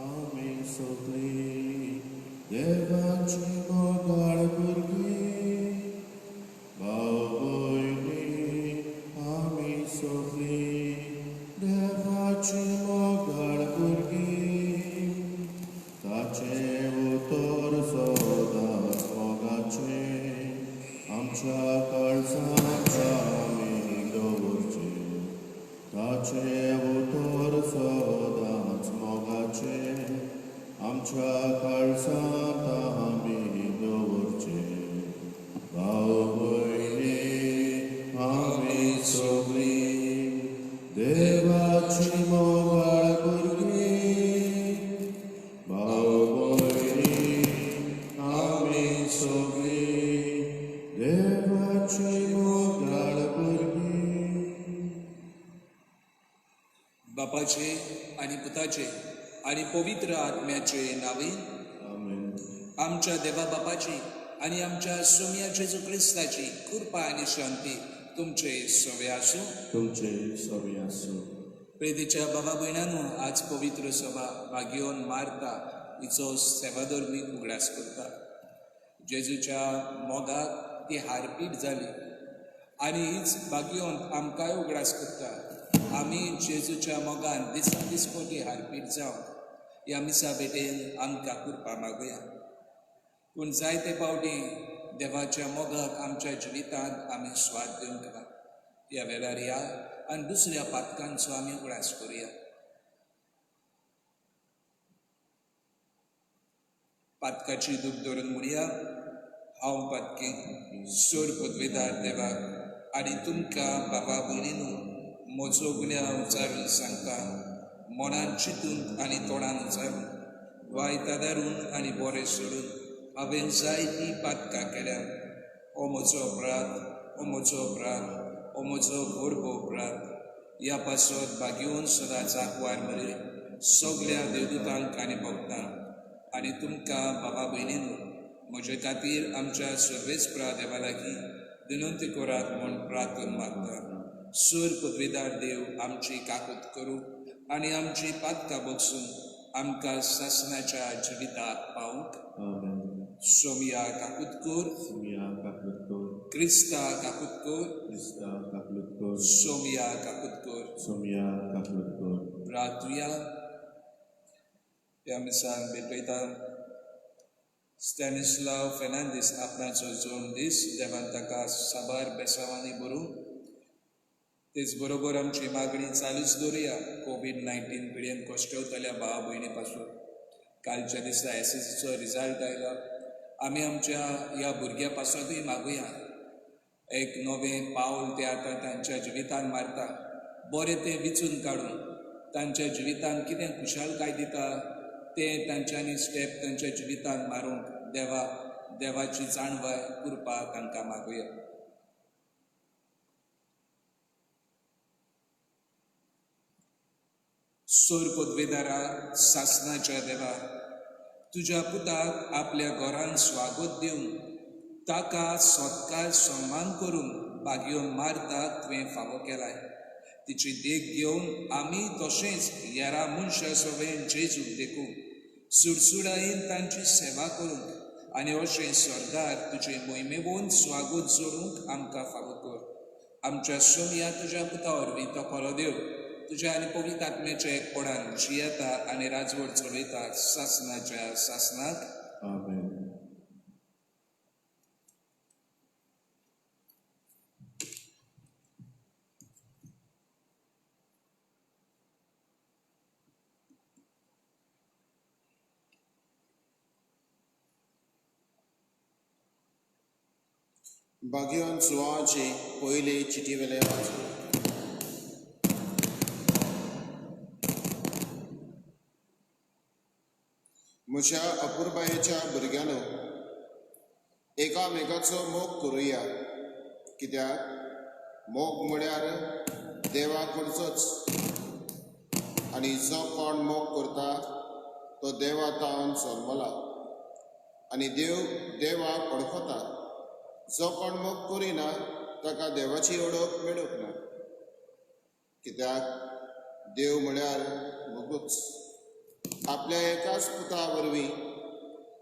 आमी सगळी देवाची मोगाळ भुरगीं, भाव भयणी आमी सगळी देवाची मोगाळ भुरगीं, ताचे उतर सदांच मोगाचे आमच्या काळजांत आमी दवरचे, ताचे उतर सदांच मोगाचे आमच्या काळजांत आमी दवरचे. भाव भयणी आमी सगळी देवाची मोगाळ भुरगीं, भाव भयणी आमी सगळी देवाची मोगाळ भुरगीं. बापाचे आणि पुताचे आणि पवित्र आत्म्याचे नावे. आमेन. आमच्या देवा बापाची आणि आमच्या सोम्या जेजू ख्रिस्ताची कृपा आणि शांती तुमचे सवे आसो. तुमचे सवे आसो. प्रेतीच्या बाबा भयणांनो, आज पवित्र सभा भाग्योन मारता हिचो सेवाधर्मी उगडास करता. जेजूच्या मोगाक ती हारपीट जाली आनी हीच भाग्योन आमकांय उगडास करता. आमी जेजूच्या मोगान दिसान दिसपटी हारपीट जावं ह्या मिसा भेटेन आमकां कृपा मागुया. पूण जायते फावटी देवाच्या मोगाक आमच्या जिवितांत आमी स्वाद दिवंक ना. ह्या वेळार या आनी दुसऱ्या पातकांचो आमी उगडास करुया. पातकाची दूख धरून म्हणया, हांव पातकी सोर पदवेदार देवाक आनी तुमकां बाबा भयणीनो म्हजो गुन्यांव उचारून सांगता. मनान चिंतून आनी तोंडान उचारून, वायता दारून आनी बरें सोडून हांवें जायतीं पातकां केल्या. हो म्हजो अपराध, हो म्हजो अपराध, हो म्हजो घोरबो अपराध. ह्या पासत भाग्योन सदांच आंकवार मेरेन सगळ्या देवदूतांक आनी भक्तांक आनी तुमकां बाबा भयणीनो म्हजे खातीर आमच्या सर्वेस्परा देवा लागीं विनंती करात म्हूण प्रार्थना मागता. सोर पदवेदार देव आमची काकूत करूं आनी आमची पातकां बगसून आमकां सासणाच्या जिविताक पावूंक. सोमिया काकूत कर, सोमिया काकूत कर, क्रिस्ता काकूत कर, क्रिस्ता काकूत कर, सोमिया काकूत कर. सोमिया काकूत कर. प्रार्थुया. ह्या मिसान भेटयता स्टॅनिस्लाव फेर्नांदीस आपणाचो जोड दीस देवान ताका साबार बेसांवांनी भरूं. तेच बरोबर आमची मागणी चालूच दवरुया. कोविड-19 पिडेन कश्टवतल्या भाव भयणी पासून कालच्या दिसा SSCचो रिजल्ट आयला. आमी आमच्या ह्या भुरग्या पासतूय मागुया एक नवें पावल ते आतां तांच्या जिवितान मारता बरें तें विचून काडून तांच्या जिवितान कितें खुशालकाय दिता तें तांच्यांनी स्टेप तांच्या जिवितान मारूंक देवाची जाणवाय कृपा तांकां मागुया. सोर पदवेदारा सासणाच्या देवा, तुज्या पुताक आपल्या घरान स्वागत दिवन ताका सत्कार सन्मान करून भाग्योन मारताक तुवें फावो केलाय. तिची देख घेवन आमी तशेंच हेरा मनशां सगळें जेजूक देखून सुडसुडायेन तांची सेवा करूंक आनी अशें स्वर्गार तुजे मोहिमेवोन स्वागत जोडूंक आमकां फावो कर. आमच्या सोम्या तुज्या पुता वरवीं तो खरो देव तुज्या आनी पवित्र आत्म्याच्या एकपणान जियेता आनी राजवट चलयता सासणाच्या सासणाक. आमेन. भाग्योन सुवाचे पयले चिटी वेले वाचून. म्हज्या अपुरबायेच्या भुरग्यानो, एकामेकाचो मोग करुया. कित्याक मोग म्हळ्यार देवा कडचोच आनी जो कोण मोग करता तो देवा तावन जल्मला आनी देव देवाक वळखता. जो कोण मोग करिना ताका देवाची ओळख मेळूंक ना. कित्याक देव म्हळ्यार मुगूच आपल्या एकाच पुता वरवीं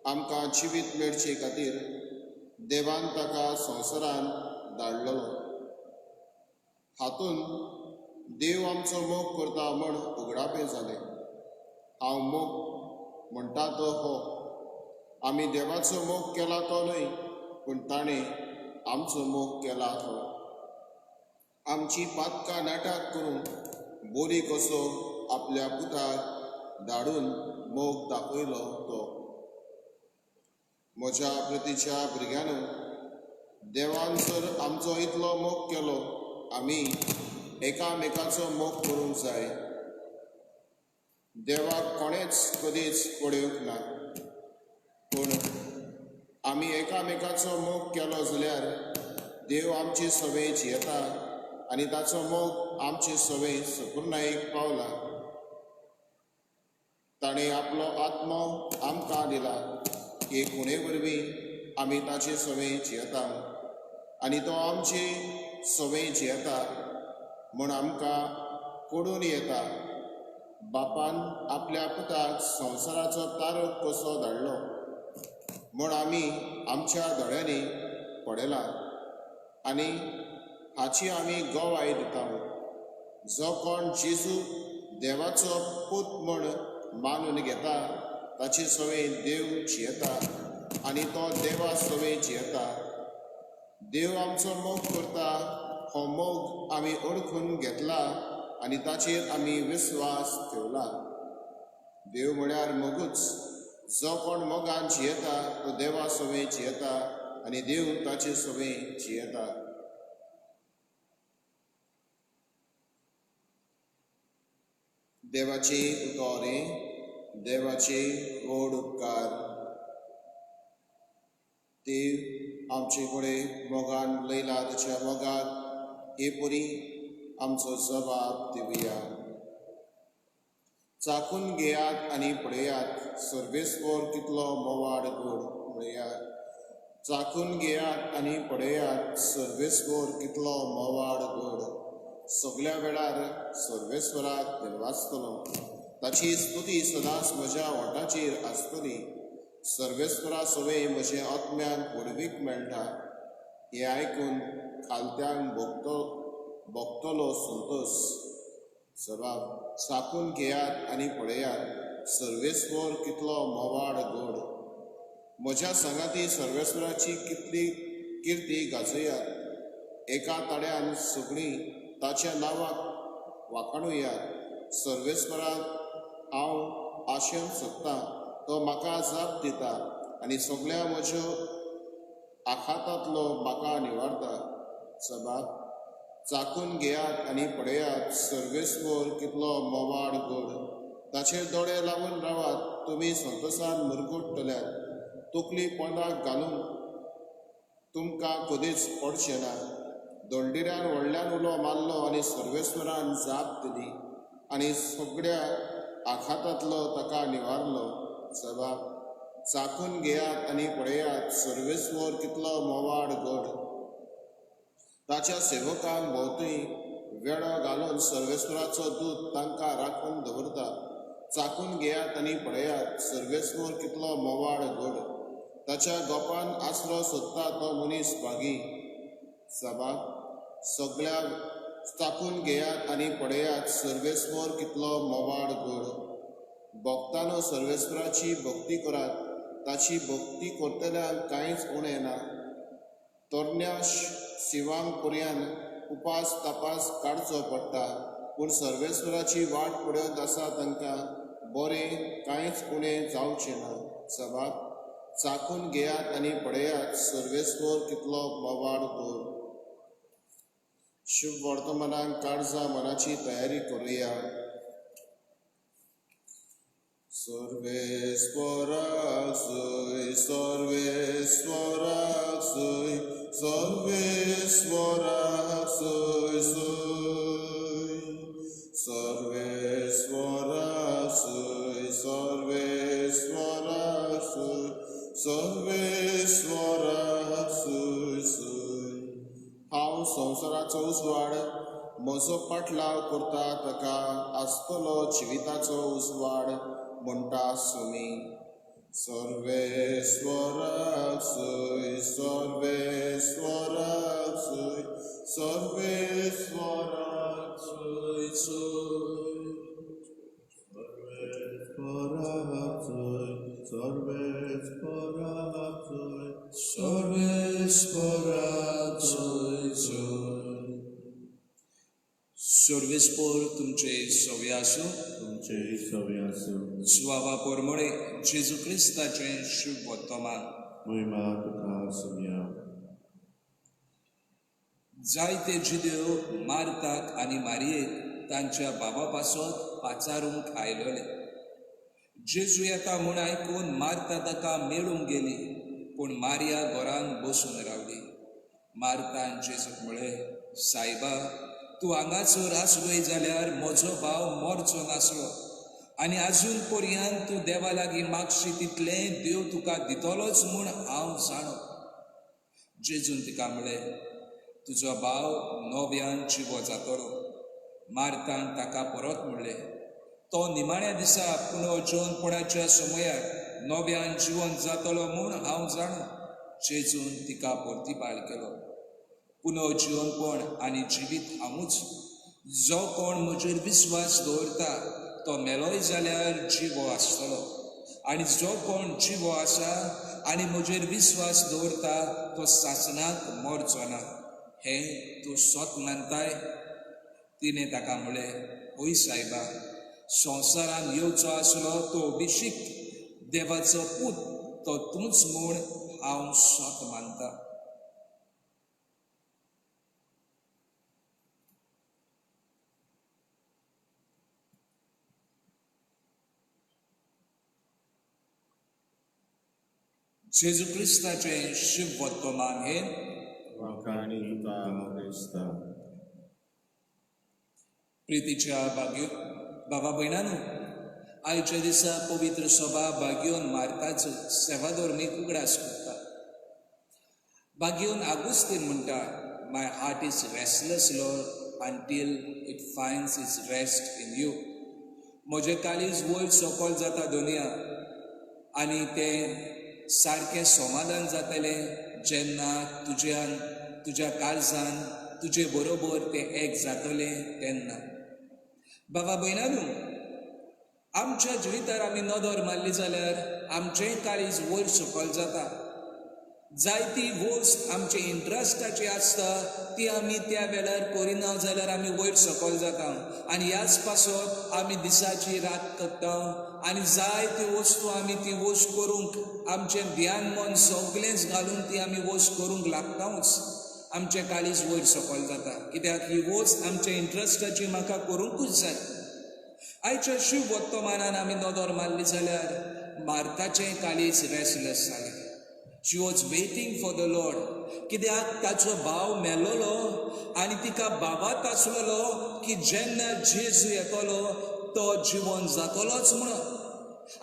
आमकां जिवीत मेळचे खातीर देवान ताका संवसारान धाडलेलो. हातून देव आमचो मोग करता म्हण उगडापें जालें. हांव मोग म्हणटा तो हो. आमी देवाचो मोग केला तो न्हय, पूण ताणें आमचो मोग केला तो. आमची पातकां नाटक करून बोरी कसो आपल्या पुताक धाडून मोग दाखयलो तो. म्हज्या प्रतीच्या भुरग्यानो, देवान जर आमचो इतलो मोग केलो, आमी एकामेकाचो मोग करूंक जाय. देवाक कोणेच कधीच पळयोंक ना, पूण आमी एकामेकाचो मोग केलो जाल्यार देव आमचे सवय जियेता आनी ताचो मोग आमचे सवय संपूर्णायेक पावला. ताणें आपलो आत्मो आमकां दिला की कोणे वरवीं आमी ताचे सवय जियेता आनी तो आमची सवय जियेता म्हूण आमकां कळून येता. बापान आपल्या पुताक संवसाराचो तारक कसो धाडलो म्हूण आमी आमच्या दोळ्यांनी पळयलां आनी हाची आमी गोवाय दिता. जो कोण जेजू देवाचो पूत म्हूण मानून घेता ताची सवय देव जियेता आनी तो देवा सवय जियेता. देव आमचो मोग करता, हो मोग आमी ओळखून घेतला आनी ताचेर आमी विस्वास ठेवला. देव म्हळ्यार मोगूच. जो कोण मोगान जियेता तो देवा सवय जियेता आनी देव ताचे सवय जियेता. देवाची उतोरे, देवाचे व्हड उपकार. देव आमचे कडेन मोगान लयला ताच्या मोगाक हे परी आमचो जबाब दिवया. चाखून घेयात आनी पळयात, सर्वेस्वर कितलो मोवाड गोड म्हणयात. चाखून घेयात आनी पळयात, सर्वेस्वर कितलो मोवाड गोड. सगळ्या वेळार सर्वेस्वराक दिनवासतलो, ताची स्तुती सदांच म्हज्या ओंठाचेर आसतली. सर्वेस्वरा सवय म्हजे आत्म्यान पडवीक मेळटा. हे आयकून खालत्यांक भोगतलो संतोश. जबाब. चाखून घेयात आनी पळयात, सर्वेस्वर कितलो मोवाड गोड. म्हज्या सांगाती सर्वेस्वराची कितली किर्ती गाजयात. एका तड्यान सगळीं ताच्या नांवाक वाखाणुयात. सर्वेस्वराक हांव आशेन सोदतां, तो म्हाका जाप दिता आनी सगळ्या म्हज्यो आखातांतलो म्हाका निवारता. जबाब. चाखून घेयात आनी पळयात, सर्वेस्वर कितलो मोवाड गोड. ताचेर दोळे लावून रावात, तुमी संतोशान मुरगुडटल्यात. तकली पोंदाक घालून तुमकां कधीच पडचें ना. दोंडिऱ्यान व्हडल्यान उलो मारलो आनी सर्वेस्वरान जाप दिली आनी सगळ्या आखातांतलो ताका निवारलो. जबाब. चाखून घेयात आनी पळयात, सर्वेस्वर कितलो मोवाड गोड. ताच्या सेवकांक भोंवतणी वेळो घालून सर्वेस्वराचो दूत तांकां राखून दवरता. चाखून घेयात आनी पळयात, सर्वेस्वर कितलो मोवाड गोड. ताच्या गोपान आसरो सोदता तो मनीस भागी. जबाब. सगळ्या चाखून घेयात आनी पळयात, सर्वेस्वर कितलो मोवाड गोड. भक्तानो सर्वेस्वराची भक्ती करात. ताची भक्ती करतल्यांक कांयच उणें ना. तरण्या शिवांक पर्यंत उपास तापास काडचो पडटा, पूण सर्वेस्वराची वाट पळयत आसा तांकां बरें कांयच उणें जावचें ना. जबाब. चाखून घेयात आनी पळयात, सर्वेस्वर कितलो मोवाड गोड. शुभ वर्तमानाक काळजा मनाची तयारी करुया. सर्वेस्वराक जय, सर्वेस्वराक जय, सर्वेस्वराक जय जय. सर्वेस्वराक जय, सर्वेस्वराक जय, सर्वेस्वराक जय जय. हांव संवसाराचो उजवाड म्हजो पाटलाव करता ताका आसतलो जिविताचो उजवाड म्हणटा सुमी. सर्वेस्वराक सोय, सर्वेस्वराक सोय, सर्वेस्वराक सोय सोय. सर्वेस्पोर तुमचे सव्य आसूं. तुमचे सवे आसूं. सुवावा पोरमोळे जेजू क्रिस्ताचे शुभ वर्तमान. महिमा तुका सुम्या. जायते जिदेव मार्ताक आनी मारयेक तांच्या बाबा पासत पाचारूंक आयलोले. जेजू येता म्हूण आयकून मार्ता ताका मेळूंक गेली, पूण मारिया घरान बसून रावली. मार्तान जेजूक म्हळें, सायबा, तूं हांगासर आसलोय जाल्यार म्हजो भाव मरचो नासलो, आनी आजून पर्यंत तूं देवा लागीं मागशी तितलें देव तुका दितलोच म्हूण हांव जाणो. जेजून तिका म्हळें, तुजो भाव नव्यान जिवो जातलो. मार्तान ताका परत म्हणलें, तो निमाण्या दिसा पुनर्जीवनपणाच्या समयार नव्यान जिवन जातलो म्हूण हांव जाणो. जेजून तिका परतीपाल केलो, पुनर्जीवनपण आनी जिवीत हांवूच. जो कोण म्हजेर विस्वास दवरता तो मेलोय जाल्यार जिवो आसतलो, आनी जो कोण जिवो आसा आनी म्हजेर विस्वास दवरता तो सासणाक मरचो ना. हें तूं सोत मानताय? तिणें ताका म्हळें, ओय सायबा, संवसारान येवचो आसलो तो अभिशिक्त देवाचो पूत तो तूंच म्हूण हांव सोत मानता. जेजू क्रिस्ताचे शुभ वर्तमान हे वाकाणी तुका क्रिस्ता. प्रितीच्या बाबा भयणांनो, आयच्या दिसा पवित्र सभा बागयोन मार्ताचो सेवाधर्मीक उगडास करता. बागयोन आगुस्तीन म्हणटा, my heart is restless Lord until it finds its rest in you. म्हजें काळीज वयर सकयल जाता दुनिया, आनी तें सारकें समाधान जातलें जेन्ना तुज्या काळजान तुजे बरोबर तें एक जातलें तेन्ना. बाबा भयणांनो, आमच्या जिवितार आमी नदर मारली जाल्यार आमचें काळीज वयर सकयल जाता. जायती वस्त आमचे इंट्रस्टाची आसता ती आमी त्या वेळार करिना जाल्यार आमी वयर सकयल जाता, आनी ह्याच पासत आमी दिसाची रात करता, आनी जायत्यो वस्तू आमी ती वस्त करूंक आमचें ध्यान मन सगळेंच घालून ती आमी वस्त करूंक लागताच. आमचें काळीज वयर सकयल जाता, कित्याक ही वस्त आमच्या इंट्रस्टाची म्हाका करूंकूच जाय. आयच्या शुभ वर्तमानान आमी नदर मारली जाल्यार मार्ताचें काळीज रेस्टलेस जालें. She was waiting for the Lord, कित्याक ताचो भाव मेलोलो आनी तिका बाबात आसलोलो की जेन्ना जेजू येतलो तो जिवन जातलोच म्हणून.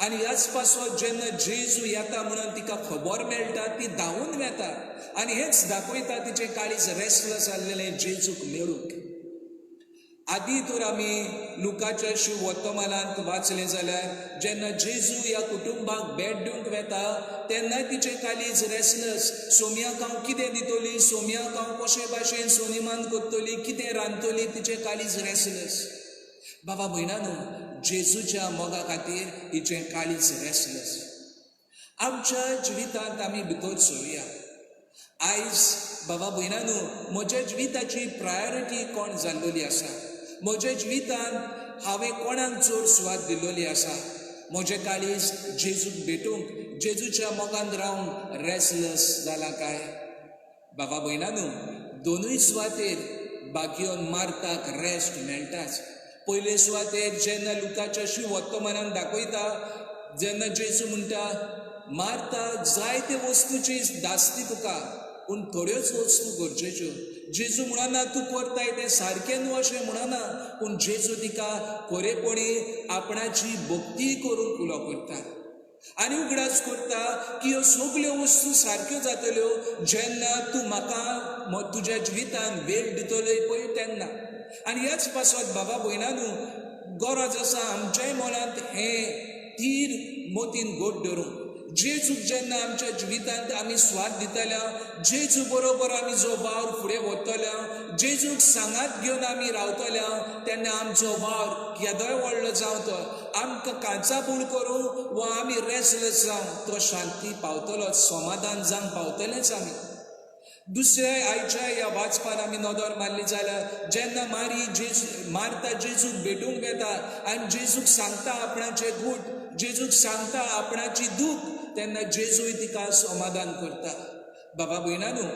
आनी ह्याच पासत जेन्ना जेजू येता म्हणून तिका खबर मेळटा, ती धांवून वता आनी हेंच दाखयता तिचें काळीज रेस्टलेस जाल्लेलें जेजूक मेळूंक. आदीं तर आमी लुकाच्या शुभ वर्तमानांत वाचलें जाल्यार जेन्ना जेजू ह्या कुटुंबाक भेट दिवंक वता तेन्ना तिचें काळीज रेस्टलेस. सोमयाक हांव कितें दितली, सोमयाक हांव कशे भाशेन सोनिमान करतली, कितें रांदतली, तिचें काळीज रेस्टलेस. बाबा भयणांनो, जेजूच्या मोगा खातीर हिचें काळीज रेस्टलेस. आमच्या जिवितांत आमी भितर सरुया. आयज बाबा भयणांनो, म्हज्या जिविताची प्रायोरिटी कोण जाल्लोली आसा? म्हज्या जिवितांत हांवें कोणाक चड सुवात दिल्लोली आसा? म्हजें काळीज जेजूक भेटूंक, जेजूच्या मोगान रावंक रेस्टलेस जालां काय? बाबा भयणांनो, दोनूय सुवातेर बागयोन मार्ताक रेस्ट मेळटाच. पयले सुवातेर जेन्ना लुकाच्या शुभ वर्तमानान दाखयता, जेन्ना जेजू म्हणटा, मार्ता, जायते वस्तूची दास्ती तुका, पूण थोड्योच वस्तू गरजेच्यो. जेजू म्हणना तूं करताय तें सारकें न्हू अशें म्हणना, पूण जेजू तिका खरेपणी आपणाची भक्ती करूंक उलो करता आनी उगडास करता की ह्यो सगल्यो वस्तू सारक्यो जातल्यो जेन्ना तूं म्हाका तुज्या जिवितान वेळ दितलोय पळय तेन्ना. आनी ह्याच पासत बाबा भयणानू गरज आसा आमच्याय मनांत हे तीर मोतीन गोड धरूंक जेजूक जेन्ना आमच्या जिवितांत आमी स्वाद दितल्या जेजू बरोबर आमी जो वावर फुडें व्हरतल्या जेजूक सांगात घेवन आमी रावतल्या तेन्ना आमचो वावर केदोय व्हडलो जावं तो आमकां कांचाबूळ करूं वा आमी रेस्टलेस जावं तो शांती पावतलो समाधान जावंक पावतलेच आमी दुसऱ्या आयच्या ह्या वाचपान आमी नदर मारली जाल्यार जेन्ना मारता जेजूक भेटूंक येता आनी जेजूक सांगता आपणाचे गूट जेजूक सांगता आपणाची दूख तेन्ना जेजूय तिका समाधान करता बाबा भयणानू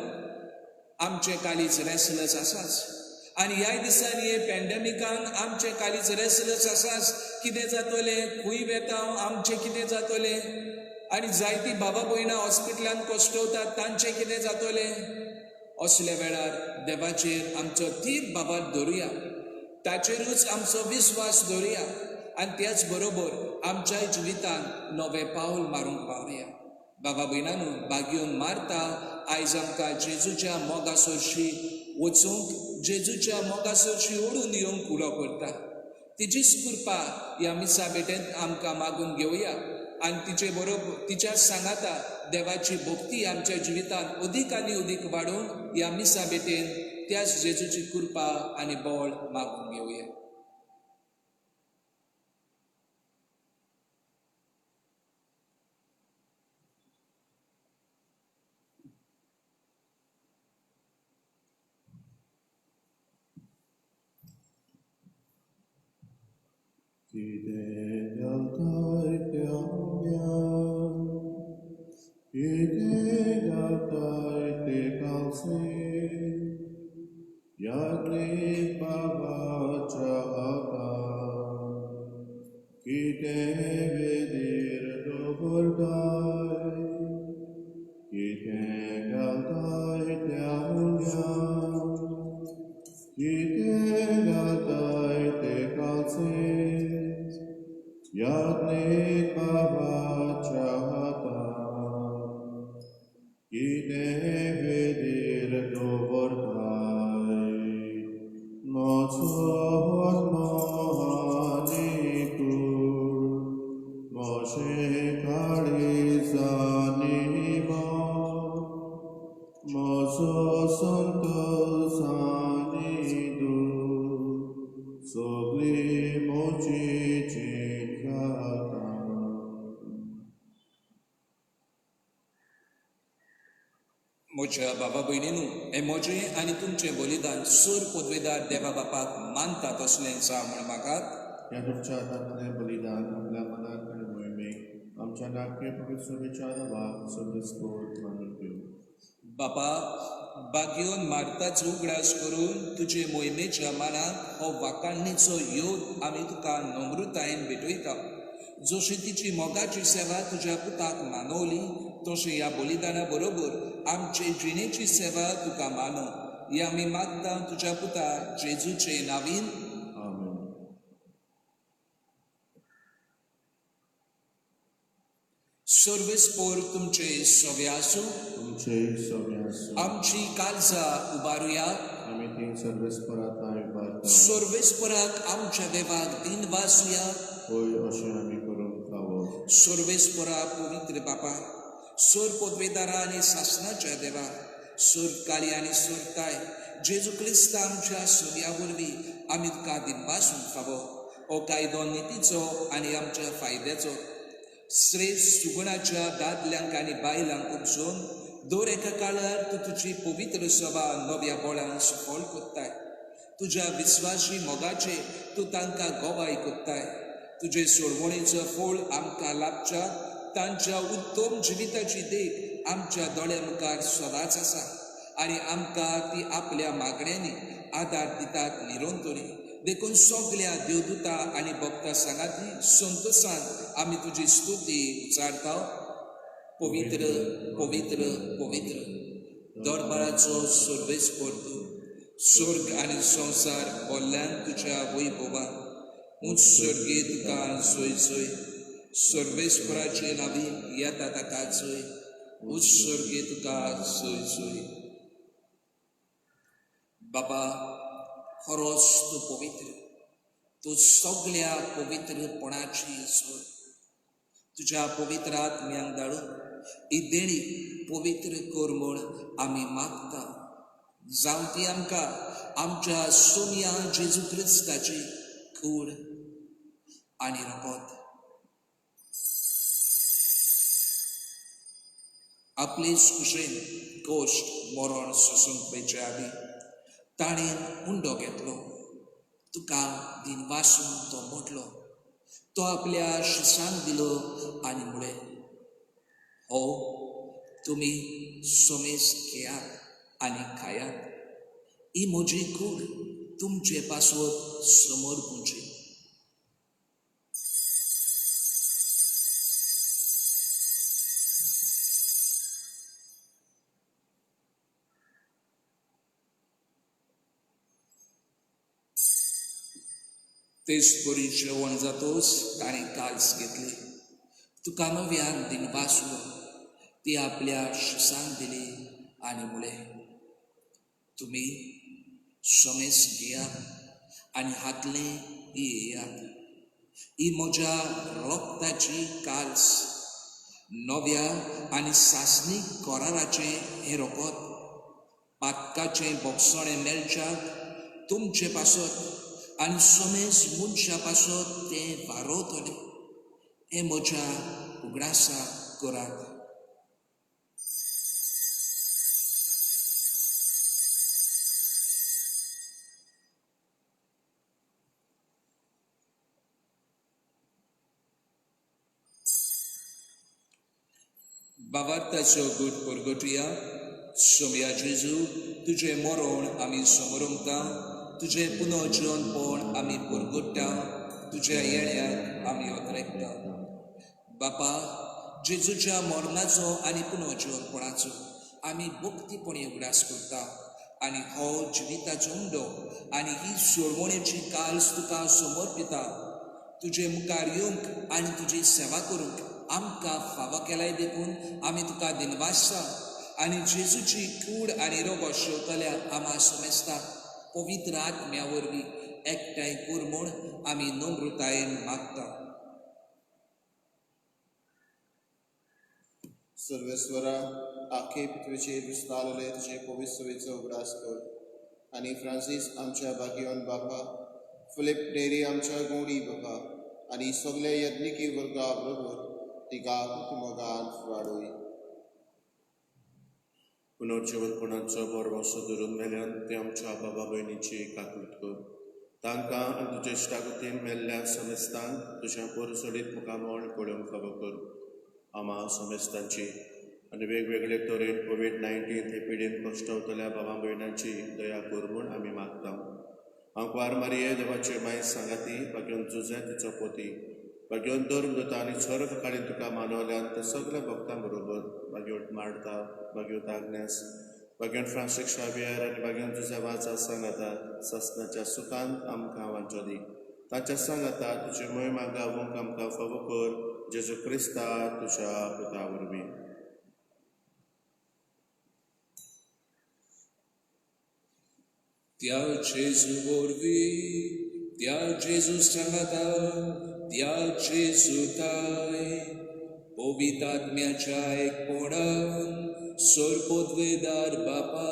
आमचे कालीज रेस्टलेस आसाच आनी ह्या दिसांनी हे पॅन्डेमिकान आमचे कालीज रेस्टलेस आसाच कितें जातलें खूंय वेता आमचें कितें जातलें आनी जायतीं बाबा भयणां हॉस्पिटलांत कश्टवतात तांचें कितें जातलें असल्या वेळार देवाचेर आमचो तीर बाबार धरुया ताचेरूच आमचो विस्वास दवरुया आनी त्याच बरोबर आमच्या जिवितान नवें पावल मारूंक पावया बाबा भयणानू बागयोन मारता आयज आमकां जेजूच्या मोगासरशी वचूंक जेजूच्या मोगासरशी ओडून येवंक उलो करता तिचीच कृपा ह्या मिसा बेटेंत आमकां मागून घेवया आनी तिचे बरोबर तिच्या सांगाता देवाची भक्ती आमच्या जिवितांत अदीक आनी अदीक वाडोवंक ह्या मिसा बेटेन त्याच जेजूची कृपा आनी बळ मागून घेवया Kite galtai te amya, kite galtai te kalse, yagni baba chahata, kite vedir dobordai, kite galtai te amya, kite galtai te kalse. Yadne Baba Chahata Ide Vedir Dovordai Notzot Mohanikur Moshe Karizanima Mozo Santo Sanidu Sogli Mochi म्हज्या बाबा भयणीनू हे म्हजें आनी तुमचें बलिदान सूर पदवेदार देवा बापाक मानता तसलें जा म्हण म्हाकात या तुमच्या हातांतलें बलिदान आपल्या मनाक आनी मोहिमेक आमच्या नाट्य पवित्र विचाराक सदस्कोट मानून घेऊ बापा बागयोन मारताच उगडास करून तुजे मोहिमेच्या मानाक हो वाकाणणीचो योद आमी तुका नम्रतायेन भेटयता जशी तिची मोगाची सेवा तुज्या पुताक मानवली तशें ह्या बलिदाना बरोबर आमचे जिणेची सेवा तुका मानो ही आमी मागता तुज्या पुता जेजूचे नांवीन आमेन सर्वेस्पोर तुमचे सवे आसूं तुमचे सगळे आसूं आमची काळजां उबारुया आमी ती सर्वेस्पराताय उबारता सर्वेस्पराक आमच्या देवाक दिन वासुया होय अशें आमी करूंक फावो सर्वेस्परा पवित्र बापा सोर पदवेदारा आनी सासणाच्या देवा सोर काळी आनी सोरताय जेजू क्रिस्त आमच्या सोर्या वरवीं आमी तुका दिनपासून फावो हो कायदो नितीचो आनी आमच्या फायद्याचो श्रेष्ठ सुगुणाच्या दादल्यांक आनी बायलांक उपसून दर एका काळार तूं तुजी पवित्र सभा नव्या बळान सफळ कोत्ताय तुज्या विस्वासी मोगाचे तूं तांकां गोवाय कोत्ताय तुजे सोडवणेचो फळ आमकां लाभच्या तांच्या उत्तम जिविताची देख आमच्या दोळ्या मुखार सदांच आसा आनी आमकां ती आपल्या मागण्यांनी आदार दितात निरंतरी देखून सगळ्या देवदूतां आनी भक्तां सांगाती संतोशान आमी तुजी स्तुती उचारता पवित्र पवित्र पवित्र दरबाराचो सर्वेस्पर तूं स्वर्ग आनी संवसार भोल्ल्यान तुज्या वैभवान उत्सर्गी तुका सोय सोय सर्वेस्पराचे नावी येता ताका सोय उत्सर्गी तुका सोय सोय बापा खरोच तूं पवित्र, तूं सगळ्या पवित्रपणाची सोड. तुझ्या पवित्र आत्म्यांक धाडून ही देणी पवित्र कर म्हूण आमी मागता. जावं ती आमकां आमच्या सोमया जेजू क्रिस्ताची कूड आनी रगत. आपलेच कुशेन गोश्ट मरण सोसूंक पयचे आदी ताणें हुंडो घेतलो. तुका दिनवासून तो मोडलो. तो आपल्या शिसांक दिलो आनी म्हळें, हो तुमी सोमेस घेयात आनी खायात. ही म्हजी कूड तुमचे पासवत समर्पूची. तेच बरी जेवण जातोच ताणें काल्स घेतली. तुका नव्यान दिनवासलो. ती आपल्या शिसांक दिली आनी म्हळें, तुमी सोमेस घेयात आनी हातलें पियेयात. ही म्हज्या रोगताची काल्स, नव्या आनी सासणीक कराराचें हें रोगत. पातकाचें बोगसणें मेलच्याक तुमचे पासत आनी सोमेस मनशा पासत तें वारोतलें. हें म्हज्या उगडासा करात. बाबाताचो गूट परगटुया. सोमया जेजू, तुजें मरण आमी समरमता. तुजें पुनर्जीवनपण आमी परगट्टा. तुज्या येण्याक आमी ओतरेकता. बापा, जेजूच्या मरणाचो आनी पुनर्जीवनपणाचो आमी भक्तीपणी उगडास करता. आनी हो जिविताचो हुंडो आनी ही सोडवणेची काल्स तुका समर्पिता. तुजे मुखार येवंक आनी तुजी सेवा करूंक आमकां फावो केल्याय देखून आमी तुका दिनवासता. आनी जेजूची कूड आनी रोगो शेवतल्या आमा समेस्ता पवित्र आत्म्या वरवीं एकठांय कर म्हूण आमी नम्रतायेन मागता. सर्वेस्वरा, आखे पृथ्वीचेर विस्तारले तुजे पवित्र सवेचो उगडास कर. आनी फ्रांसीस आमच्या भाग्यवान बापा, फिलिप नेरी आमच्या गवडी बापा आनी सगळे यज्ञिकी वर्गा बरोबर तिका कुटुंबान वाडोय. पुनर्जीवनपणाचो बरो वासो धरून मेल्यान ते आमच्या बाबा भयणीची काकूट कर. तांकां आनी तुज्या इश्टागतीन मेल्ल्या समेस्तांक तुज्या परसडीत मुखामळ पळोवंक फावो कर. आमा समेस्तांची आनी वेगवेगळे तरेन कोविड-19 हे पिडेन कश्टवतल्या भावां भयणांची दया कर म्हूण आमी मागता. अंकवार मारये, देवाचे माय सांगाती, भाग्योन जुझे तिचो पोती, भाग्योन धर्मदूत आनी स्वर्ग काळीन तुका मानवल्यान ते सगळ्या भक्तां बरोबर, भाग्योन मार्ता, भाग्योन आग्नेस, भाग्योन फ्रांसीक शावियर आनी भाग्योन तुझ्या वाचा सांगाता ससनाच्या सुखांत आमकां वांचो दी. तांच्या सांगाता तुजी महिमा गावूंक आमकां फावो कर. जेजू क्रिस्ता तुज्या पुता वरवीं. त्या जेजू वरवीं, त्या जेजू सांगाता, त्या जेजू ताय पवित्र आत्म्याच्या एकपणान सर्वोद्वेदार बापा,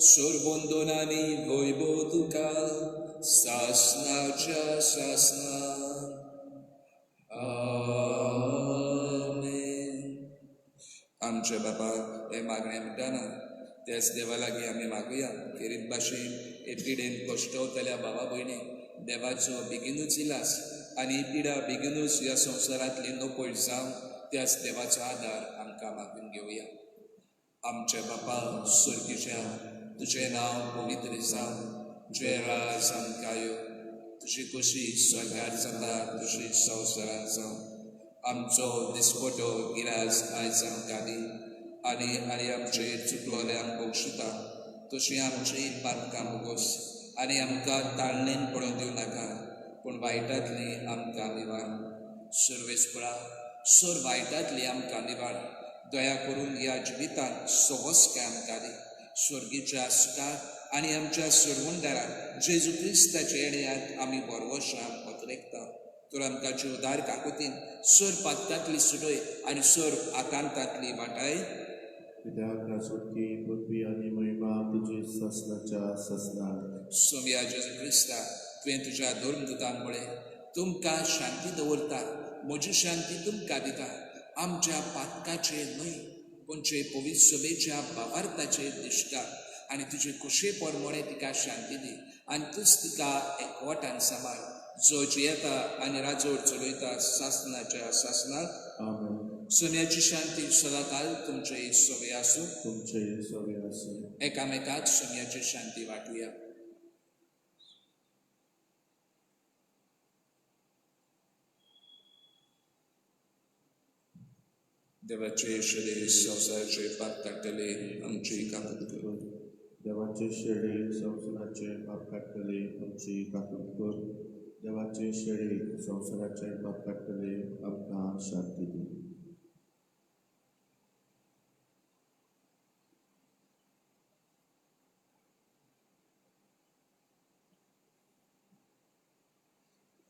सर्वोंदोनांनी वैभव तुका सासनाच्या सासनान. आमचे बापा हे मागणें म्हणटाना तेच देवा लागीं आमी मागुया. खेरीत भाशेन हे पिडेन कश्टवतल्या भावा भयणीक देवाचो बेगीनूच इलाज आनी ही पिडा बेगीनूच ह्या संवसारांतली नोपळ जावन त्याच देवाचो आदार आमकां मागून घेवया. आमचे बापा स्वर्गीच्या, तुजें नांव पवित्र जावं, तुजें राज आमकां येवं, तुजी कशी स्वर्गार जाता तशी संवसारांत जावं. आमचो दिसपटो गिराज आयज आमकां दी आनी आमचेर चुकलोल्यांक बक्षिता. तशी आमची पातकां बोगोस आनी आमकां ताळणेन पडूं दिवं नाका, पूण वायटांतली आमकां निवाड. सर्वेस्परा, सर वायटांतली आमकां निवाड. दया करून ह्या जिवितांत सवस्काय आमकां दी. स्वर्गीच्या सुखाक आनी आमच्या सोडवणदारान जेजू क्रिस्ताच्या येण्याक आमी बरवशां पत्रेकता. तर आमकां जीवदार काकुतीन सोर पातकांतली सुटय आनी सोर आकांतांतली वाटाय. कित्याक राजवटी पृथ्वी आनी महिमा तुजी ससनाच्या ससनाक. सोम्या जेजू क्रिस्ता, तुवें तुज्या धर्मदुतांक म्हळें, तुमकां शांती दवरता, म्हजी शांती तुमकां दिता. आमच्या पातकाचेर न्हय पूण जे पवित्र सभेच्या भावार्थाचेर दिश्टा आनी तुजे खुशे परमणे तिका शांती दी आनी तूच तिका एकवटान सांबाळ, जो जियेता आनी राजवड चलयता सासनाच्या सासनाक. आमेन. सोन्याची शांती सदांकाल तुमचे सोबे आसूं. तुमचे सवे आसूं. एकामेकाक सोन्याची शांती वाटुया. देवाचे शरीर संवसाराचे पाप काडटले आमची काकूत कर. देवाचे शेळी संवसाराचे पाप काडटले आमची काकूत कर. देवाचे शेळी संवसाराचे पाप काडटले आमकां शांती दी.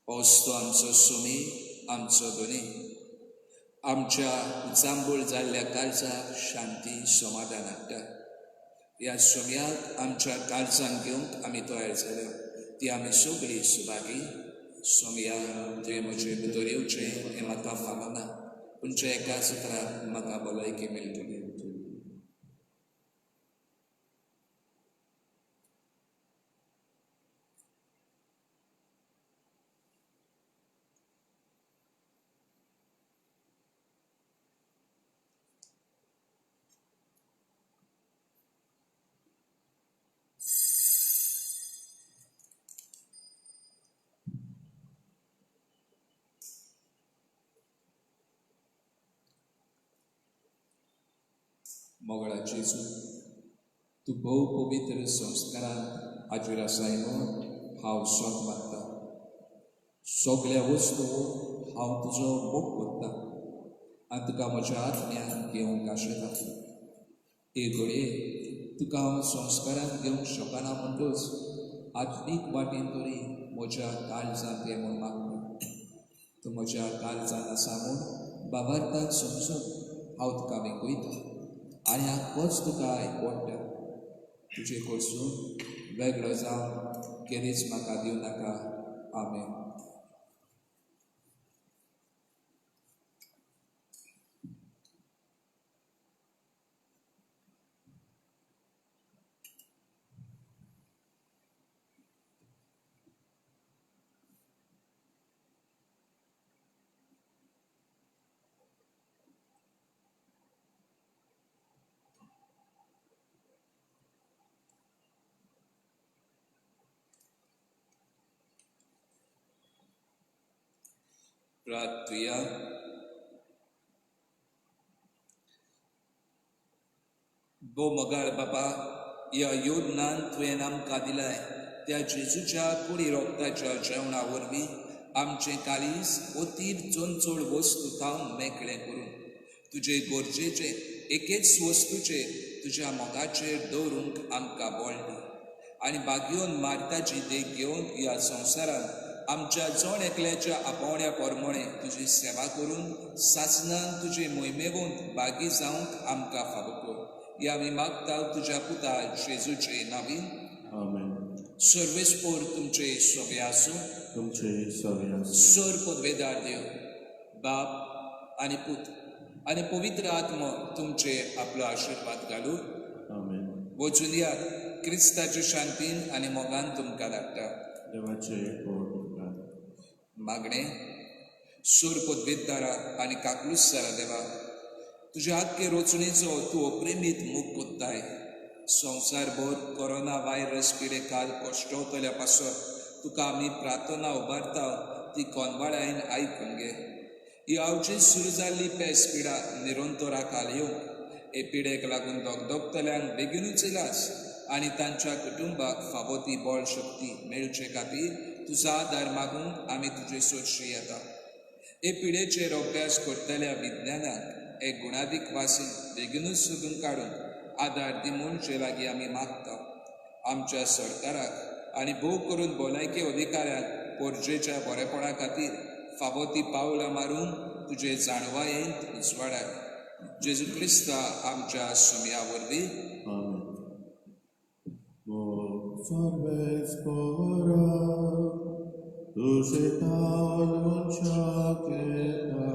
पावस आमचो सोमी, आमचो दोनी. आमच्या जांबूळ जाल्ल्या काळजाक शांती समाधान हाडटा. ह्या सोम्याक आमच्या काळजांक घेवंक आमी तयार जाल्या. ती आमी सगळीं सुभागी. सोम्या, तुवें म्हजे भितर येवचें हें म्हाका फावना, पूण जे एका उतराक म्हाका भलायकी मेळटली. मोगळा जेजू, तूं भोव पवित्र संस्कारान हाजीर आसाय म्हूण हांव सोग मागता. सगळ्या वस्तू हांव तुजो मोग करता आनी तुका म्हज्या आत्म्यान घेवंक आशेता. हे घडये तुका हांव संस्कारान घेवंक शकना म्हणटच आत्मीक वाटेन तरी म्हज्या काळजांत घे म्हूण मागता. तूं म्हज्या काळजांत आसा म्हूण बाबार्थान समजून हांव तुका विकयता आनी आख्खोच तुका आयकवटा. तुजे कडसून वेगळो जावन केरीच म्हाका दिवं नाका. आमेन. प्रार्थुया. बो मोगाळ बाबा, ह्या योजनान तुवें आमकां दिलाय त्या जेजूच्या कुडी रोगताच्या जेवणा वरवीं आमचें काळीज ओतीर चोंचोड वस्तू खावन मेकळें करून तुजे गरजेचे एकेच वस्तूचेर तुज्या मोगाचेर दवरूंक आमकां बळ दी. आनी बागयोन मार्ताची देख घेवन ह्या संवसारान आमच्या जोण एकल्याच्या आपोवण्या परमणे तुजी सेवा करून सासणान तुजे मोहिमेवंत बागी जावंक आमकां फावो कर. ह्या आमी मागता तुज्या पुता जेजूचे नांवीन. आमेन. सर्वेस्पोर तुमचे सोबे आसूं. तुमचे सवे आसूं. सोर पदवेदार देव, बाप आनी पूत आनी पवित्र आत्मो तुमचे आपलो आशिर्वाद घालूं. आमेन. वचून यात क्रिस्ताच्या शांतीन आनी मोगान तुमकां धाडटा. देवाचे कोड मागणे. सोर पदवेदारा आनी काकलुसारा देवा, तुज्या आख्खे रचणेचो तूं अप्रेमीत मोग कोत्ताय. संवसारभर कोरोना व्हायरस पिडे काल कोश्टवतल्या पासत तुका आमी प्रार्थना उबारता ती कोनवाळायन आयकून घे. ही आवची सुरू जाल्ली पेस पिडा निरंतरा काल येवंक हे पिडेक लागून दोगदोगतल्यांक बेगीनूच इलाज आनी तांच्या कुटुंबाक फावो ती बळ शक्ती मेळचे खातीर तुजो आदार मागूंक आमी तुजे सोडशी येता. हे पिडेचेर अभ्यास करतल्या विज्ञानाक एक गुणादीक वासीन बेगीनूच सोदून काडून आदार दी म्हणचे लागीं आमी मागता. आमच्या सरकाराक आनी भोव करून भलायकी अधिकाऱ्यांक पोरजेच्या बरेपणा खातीर फावो ती पावलां मारून तुजे जाणवायेंत उजवाडाय. जेजू क्रिस्ता आमच्या सुमया वरवीं Amen. Salves cora, tu setan munchaketa.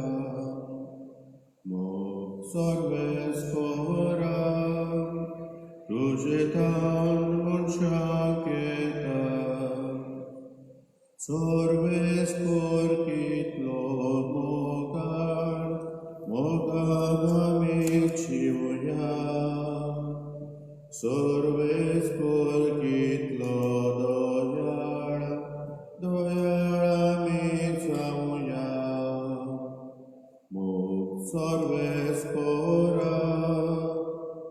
Salves cora, tu setan munchaketa. Sorbes porkit lo mogan, mogan amici voia. Sorbes porkit lo doyara amica moia. Sorbes cora,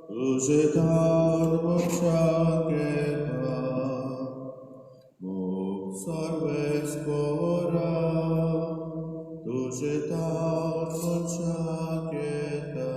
tu setan munchaketa. Sorbes cora, tu setan munchaketa.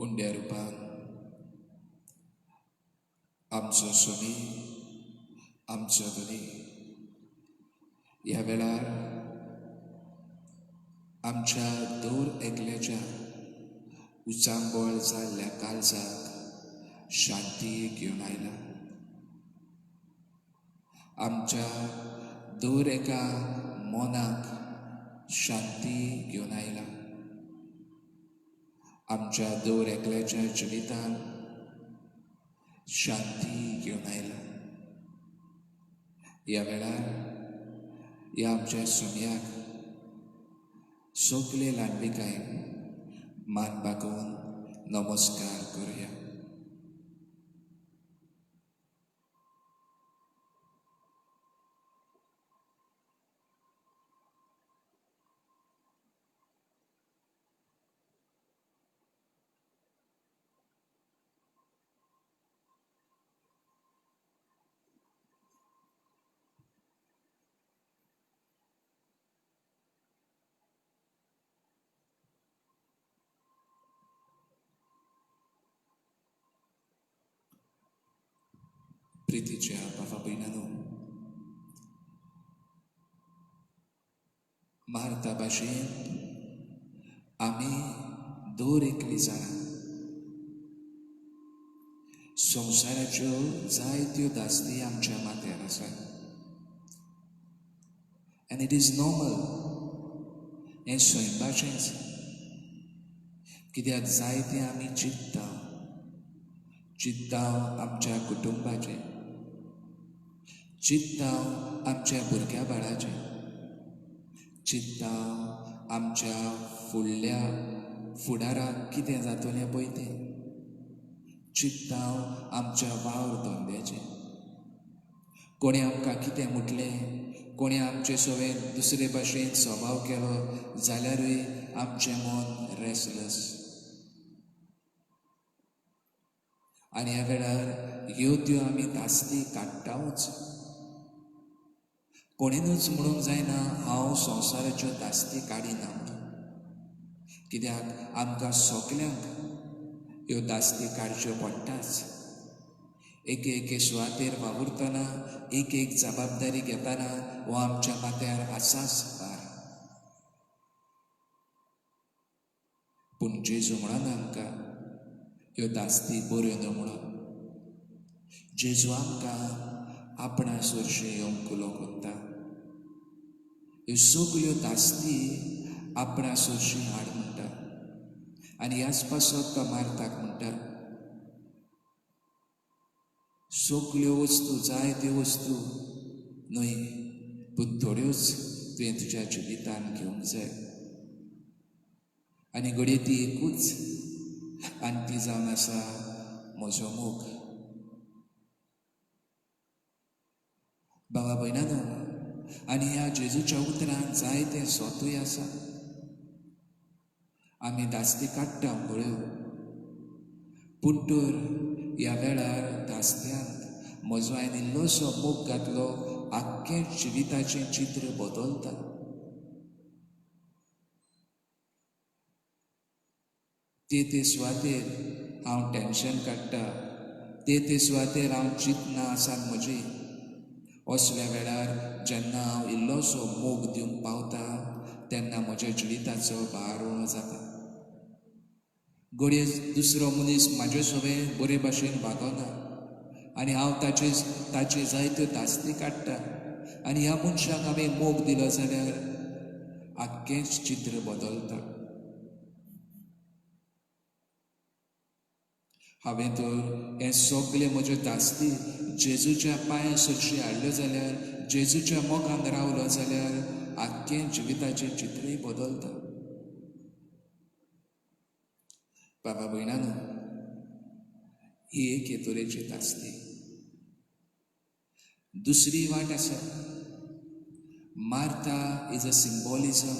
उंड्या रुपान आमचो स्वामी आमचो धनी ह्या वेळार आमच्या दोर एकल्याच्या उचांबळ जाल्ल्या काळजाक शांती घेवन आयला. आमच्या दोर एका मोनाक शांती घेवन आयला. आमच्या दोर एकल्याच्या जिवितान शांती घेवन आयला. ह्या वेळार ह्या आमच्या सुमयाक सगळे ल्हानविकाय मान बागोवन नमस्कार करुया. प्रितीच्या भावा भयणांनो, मार्ता भाशेन आमी दर एकली जाणां संवसाराच्यो जायत्यो दास्ती आमच्या माथ्यार आसात. And it is normal, हें स्वयंपाचेंच, कित्याक जायतें आमी चिंत्तांव आमच्या कुटुंबाचें, चिंत्तांव आमच्या भुरग्या बाळाचें, चिंत्तांव आमच्या फुडाराक कितें जातलें पळय तें, चिंत्तांव आमच्या वावर धंद्याचें. कोणें आमकां कितें म्हटलें, कोणें आमचे सवें दुसरे भाशेन स्वभाव केलो जाल्यारूय आमचें मन रेस्टलेस. आनी ह्या वेळार ह्यो त्यो आमी दास्ती काडटाूच. कोणेनूच म्हणूंक जायना हांव संवसाराच्यो दास्ती काडिना म्हणून, कित्याक आमकां सगल्यांक ह्यो दास्ती काडच्यो पडटाच. एके सुवातेर वावुरतना एक जबाबदारी घेतना हो आमच्या माथ्यार आसाच भार. पूण जेजू म्हणून आमकां ह्यो दास्ती बऱ्यो न्हू म्हणून. जेजू आमकां आपणा सुरशी येवंक उलो कोत्ता. ह्यो सगल्यो दास्ती आपणा सुरशी हाड म्हणटा. आनी ह्याच पासत तो मार्ताक म्हणटा, सगल्यो वस्तू, जायत्यो वस्तू न्हय, पूण थोड्योच तुवें तुज्या जिवितान घेवंक जाय. आनी घडये ती एकूच, आनी ती जावन आसा म्हजो मोग. भावा भयणांनो, आनी ह्या जेजूच्या उतरांत जायतें सोतूय आसा. आमी दास्ती काडटा पळय, पूण तर ह्या वेळार दास्त्यांत म्हजो हांवें इल्लोसो मोग घातलो, आख्खें जिविताचें चित्र बदलता. ते सुवातेर हांव टेन्शन काडटा, ते सुवातेर हांव चिंतना आसात म्हजी. असल्या वेळार जेन्ना हांव इल्लोसो मोग दिवंक पावता तेन्ना म्हज्या जिविताचो भार उणो जाता. घडये दुसरो मनीस म्हाजे सवें बरे भाशेन वागना आनी हांव ताचे जायत्यो दास्ती काडटा आनी ह्या मनशाक हांवें मोग दिलो जाल्यार आख्खेंच चित्र बदलता. हांवें तर हे सगळे म्हज्यो दास्ती जेजूच्या पांया सरशी हाडल्यो जाल्यार, जेजूच्या मोगान रावलो जाल्यार आख्खें जिविताचें चित्रय बदलता. बाबा भयणांनो, ही एक तरेची दास्ती. दुसरी वाट आसा. Martha is a symbolism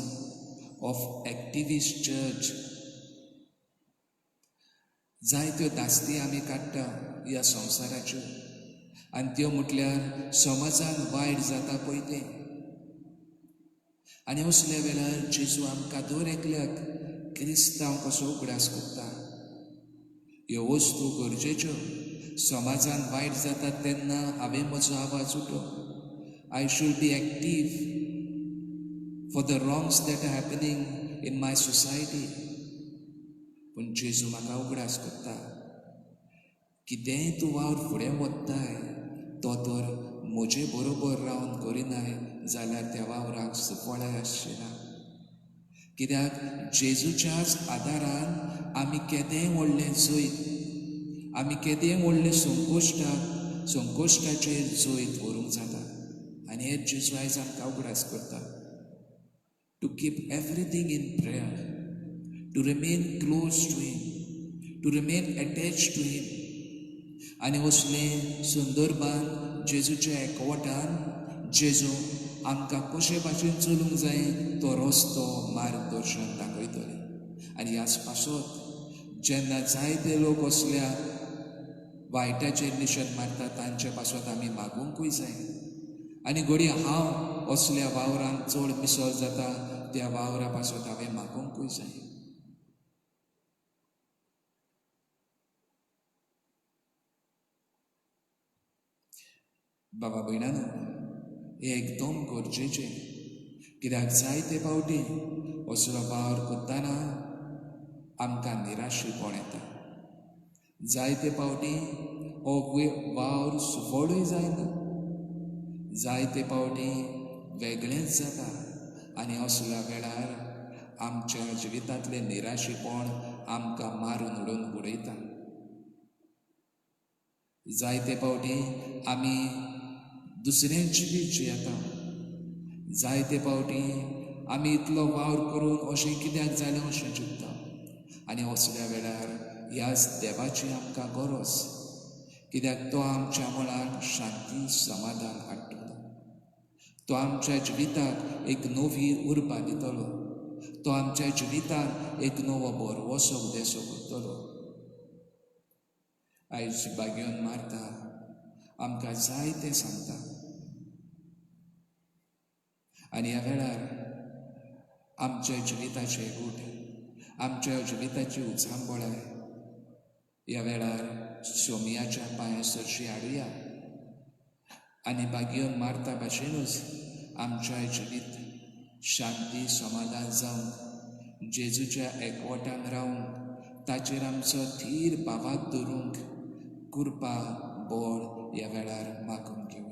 of activist church. जायत्यो दास्ती आमी काडटा ह्या संवसाराच्यो, आनी त्यो म्हटल्यार समाजान वायट जाता पळय तें. आनी असल्या वेळार जेजू आमकां दर एकल्याक क्रिस्तांव कसो उगडास कोत्ता. ह्यो वस्तू गरजेच्यो. समाजान वायट जाता तेन्ना हांवें म्हजो आवाज उठोवप. I should be active for the wrongs that are happening in my society. पूण जेजू म्हाका उगडास कोत्ता, कितेंय तूं वावर फुडें वत्ताय तो तर म्हजे बरोबर रावन करिनाय जाल्यार त्या वावराक सुफळाय आसची ना. कित्याक जेजूच्याच आदारान आमी केदेंय व्हडलें जैत, आमी केदेंय व्हडलें संकोश्टाचेर जैत व्हरूंक जाता. आनी हें जेजू आयज आमकां उगडास करता. To keep everything in prayer, to remain close to him, to remain attached to him. आनी असले संदर्भान जेजूच्या एकवटान जेजू आमकां कशे भाशेन चलूंक जाय तो रस्तो मार्गदर्शन दाखयतले. आनी ह्याच पासत जेन्ना जायते लोक असल्या वायटाचेर निशेध मारतात तांचे पासत आमी मागूंकूय जाय. आनी घडये हांव असल्या वावरांत चड मिसळ जाता त्या वावरा पासत हांवें मागूंकूय जाय. बाबा भयणांनो, हें एकदम गरजेचें, कित्याक जायते फावटी असलो वावर करतना आमकां निराशेपण येता. जायते फावटी हो वावर सुफळूय जायना, जायते फावटी वेगळेंच जाता आनी असल्या वेळार आमच्या जिवितांतलें निराशेपण आमकां मारून उडयता. जायते फावटी आमी दुसऱ्यांची बी जियेता. जायते फावटी आमी इतलो वावर करून अशें कित्याक जालें अशें चिंतता. आनी असल्या वेळार ह्याच देवाची आमकां गरज, कित्याक तो आमच्या मनाक शांती समाधान हाडटलो. तो आमच्या जिविताक एक नवी उर्बा दितलो. तो आमच्या जिवितान एक नवो भरवोसो उदेसो करतलो. आयज बागेवन मारता आमकां जायतें सांगता, आनी ह्या वेळार आमच्या जिविताचे गूट, आमच्या जिविताची उचांबळाय ह्या वेळार सोमयाच्या पांयासरशी हाडुया आनी बागेवन मारता भाशेनूच आमच्या जिवीत शांती समाधान जावंक, जेजूच्या एकवटान रावंक, ताचेर आमचो थीर बाबाक दवरूंक कृपा बळ ह्या वेळार मागून घेवया.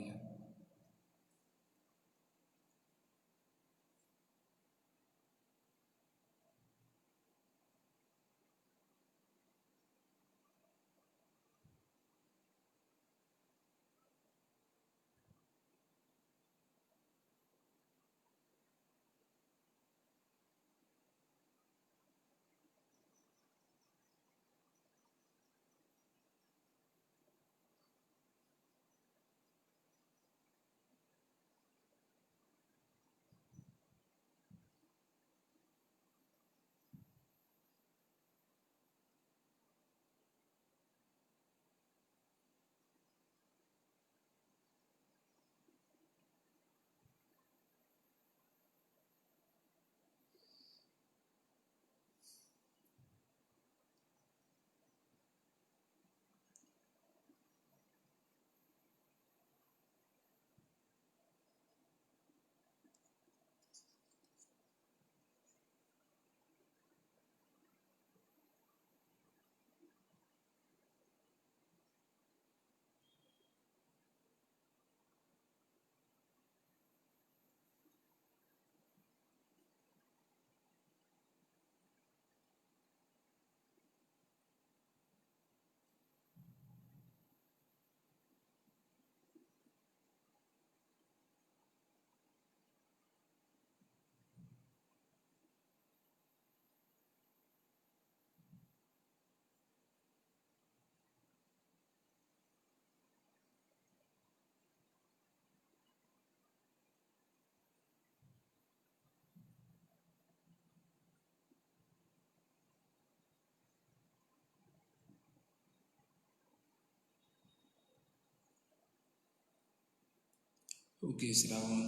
उगीच रावून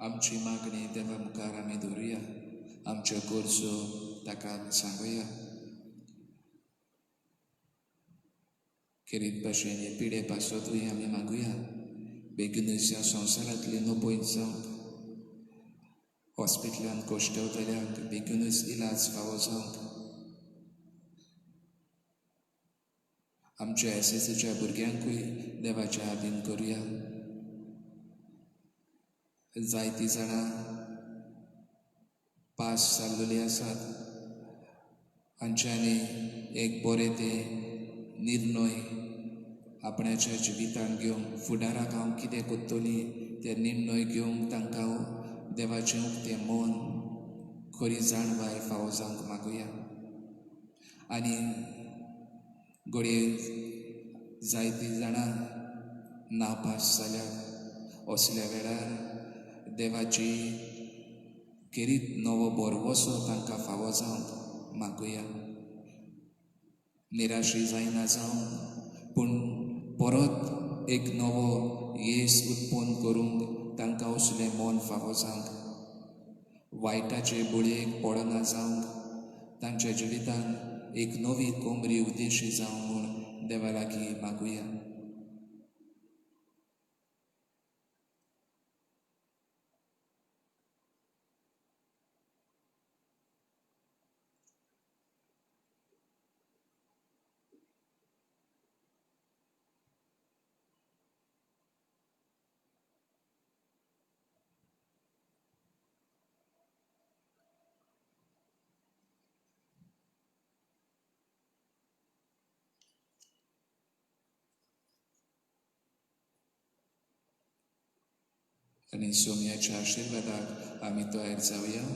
आमची मागणी देवा मुखार आमी दवरुया, आमच्यो गरजो ताका सांगुया. खेरीत भाशेन हे पिडे पासतूय आमी मागुया. बेगीनूच ह्या संवसारांतली नोपयत जावंक, हॉस्पिटलांत कोश्टवतल्यांक बेगीनूच इलाज फावो जावंक, आमच्या एसएसीच्या भुरग्यांकूय देवाच्या हातीन करुया. जायतीं जाणां पास जाल्लेलीं आसात, हांच्यांनी एक बरें ते निर्णय आपणाच्या जिवितान घेवंक, फुडाराक हांव कितें करतलीं ते निर्णय घेवंक तांकां देवाचें उक्तें मन, खरी जाणवाय फावो जावंक मागुया. आनी घडये जायतीं जाणां नापास जाल्यात, असल्या वेळार देवाची खेरीत नवो बरवोसो तांकां फावो जावंक मागुया. निराशी जायना जावं, पूण परत एक नवो येस उत्पन्न करूंक तांकां असलें मन फावो जावंक, वायटाचे बळयेक पडना जावंक तांच्या जिवितान एक नवी कोमरी उदेशी जावं म्हूण देवा लागीं मागुया. आणि सोम्याच्या आशीर्वादाक आम्ही तयार जाऊया.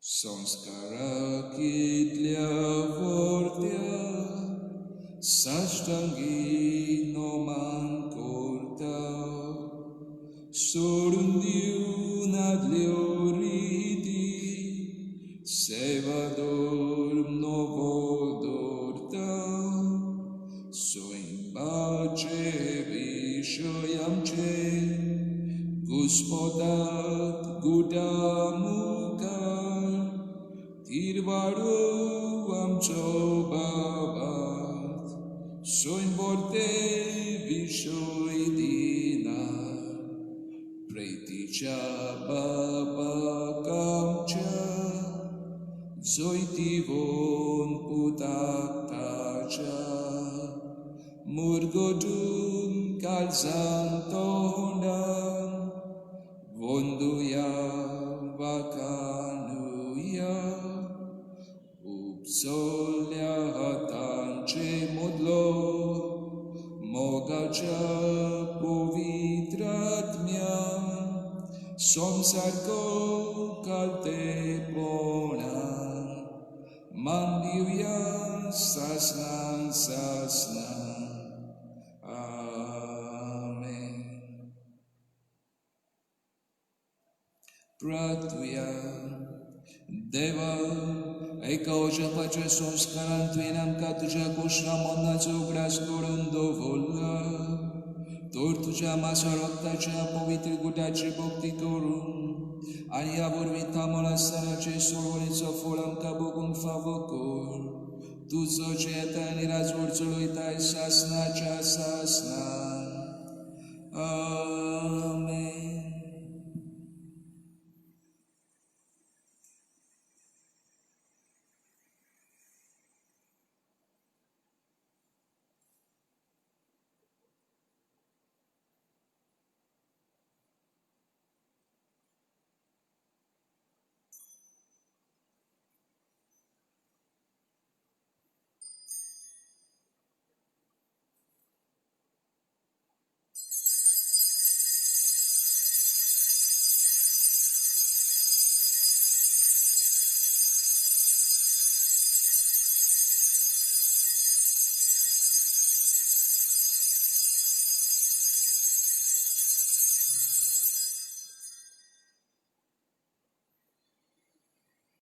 संस्काराकितल्या वर्त्या साष्टांगी नोमान कोरता सोडून दिवन आदल्यो रिती सेवादोर नवो दवरता. स्वयंपाचे विशय आमचे घुस्पोतात गुटा मुखार तिरवाडो आमचो बाबात स्वयंपोरते विशय दिनार. प्रेतीच्या बापाक आमच्या जोयतीवोन पुताक ताच्या मुरगोटून काळजान तोंडान वंदुया वाकानुया. उपसोल्या हातांचे मोदलो मोगाच्या पवित्रात्म्यान संसारको कालतेपणान मान दिवया सासनान सासनान. आमेन. प्रार्थुया. देवा, एका ओजापाच्या संस्कारान तुवें आमकां तुज्या कोशरा मरणाचो उगडास करून दवरला. तर तुज्या मासा रक्ताच्या पवित्र गुटाची भक्ती करून आनी ह्या वरवीं थांबून आसतनाचे सोडवणेचो फळ आमकां भोगूंक फावो कर. तुजो जे येता आनी राजवट चलयताय सासनाच्या सासना.